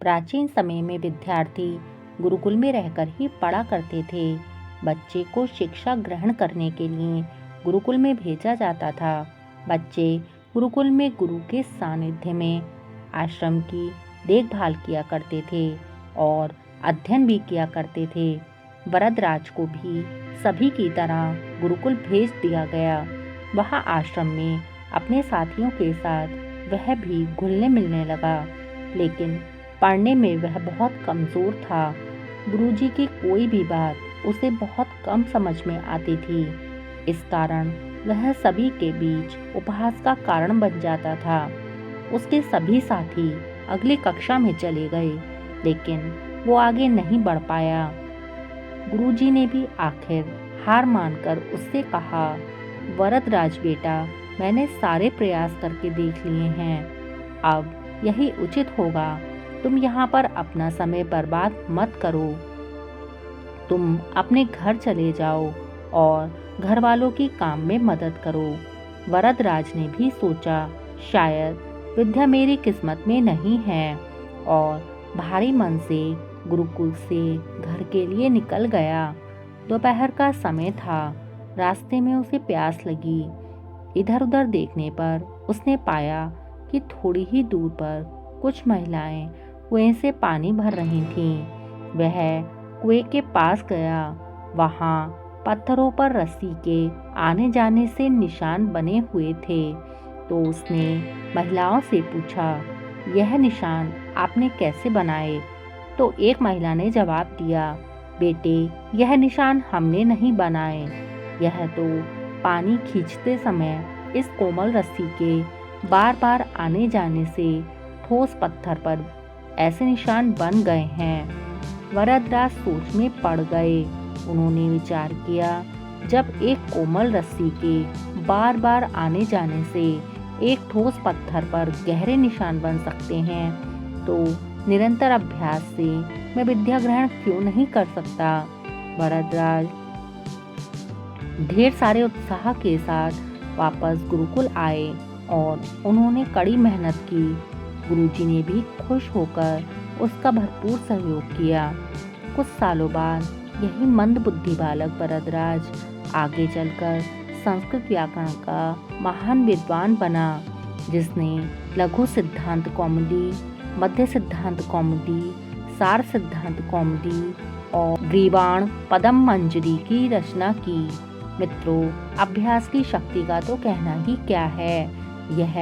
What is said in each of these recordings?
प्राचीन समय में विद्यार्थी गुरुकुल में रहकर ही पढ़ा करते थे। बच्चे को शिक्षा ग्रहण करने के लिए गुरुकुल में भेजा जाता था। बच्चे गुरुकुल में गुरु के सानिध्य में आश्रम की देखभाल किया करते थे और अध्ययन भी किया करते थे। वरदराज को भी सभी की तरह गुरुकुल भेज दिया गया। वहाँ आश्रम में अपने साथियों के साथ वह भी घुलने मिलने लगा, लेकिन पढ़ने में वह बहुत कमज़ोर था। गुरुजी की कोई भी बात उसे बहुत कम समझ में आती थी। इस कारण वह सभी के बीच उपहास का कारण बन जाता था। उसके सभी साथी अगली कक्षा में चले गए, लेकिन वो आगे नहीं बढ़ पाया। गुरुजी ने भी आखिर हार मानकर उससे कहा, वरदराज बेटा, मैंने सारे प्रयास करके देख लिए हैं। अब यही उचित होगा, तुम यहाँ पर अपना समय बर्बाद मत करो। तुम अपने घर चले जाओ और घर वालों की काम में मदद करो। वरदराज ने भी सोचा, शायद विद्या मेरी किस्मत में नहीं है, और भारी मन से गुरुकुल से घर के लिए निकल गया। दोपहर का समय था। रास्ते में उसे प्यास लगी। इधर उधर देखने पर उसने पाया कि थोड़ी ही दूर पर कुछ महिलाएं कुएं से पानी भर रही थीं। वह कुएं के पास गया। वहां पत्थरों पर रस्सी के आने जाने से निशान बने हुए थे। तो उसने महिलाओं से पूछा, यह निशान आपने कैसे बनाए? तो एक महिला ने जवाब दिया, बेटे, यह निशान हमने नहीं बनाए। यह तो पानी खींचते समय इस कोमल रस्सी के बार बार आने जाने से ठोस पत्थर पर ऐसे निशान बन गए हैं। वरदराज सोच में पड़ गए। उन्होंने विचार किया, जब एक कोमल रस्सी के बार बार आने जाने से एक ठोस पत्थर पर गहरे निशान बन सकते हैं, तो निरंतर अभ्यास से मैं विद्या ग्रहण क्यों नहीं कर सकता। वरदराज ढेर सारे उत्साह के साथ वापस गुरुकुल आए और उन्होंने कड़ी मेहनत की। गुरुजी ने भी खुश होकर उसका भरपूर सहयोग किया। कुछ सालों बाद यही मंदबुद्धि बालक वरदराज आगे चलकर संस्कृत व्याकरण का महान विद्वान बना, जिसने लघु सिद्धांत कौमुदी, मध्य सिद्धांत कौमुदी, सार सिद्धांत कौमुदी और ग्रीवाण पदम मंजरी की रचना की। मित्रों, अभ्यास की शक्ति का तो कहना ही क्या है। यह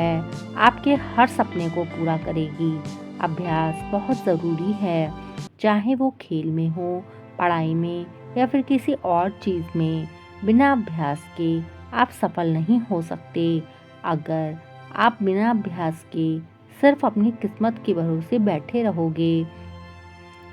आपके हर सपने को पूरा करेगी। अभ्यास बहुत ज़रूरी है, चाहे वो खेल में हो, पढ़ाई में या फिर किसी और चीज़ में। बिना अभ्यास के आप सफल नहीं हो सकते। अगर आप बिना अभ्यास के सिर्फ अपनी किस्मत के भरोसे बैठे रहोगे,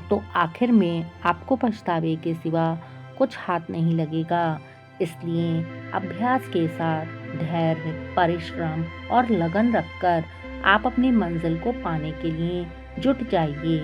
तो आखिर में आपको पछतावे के सिवा कुछ हाथ नहीं लगेगा। इसलिए अभ्यास के साथ धैर्य, परिश्रम और लगन रखकर आप अपनी मंजिल को पाने के लिए जुट जाइए।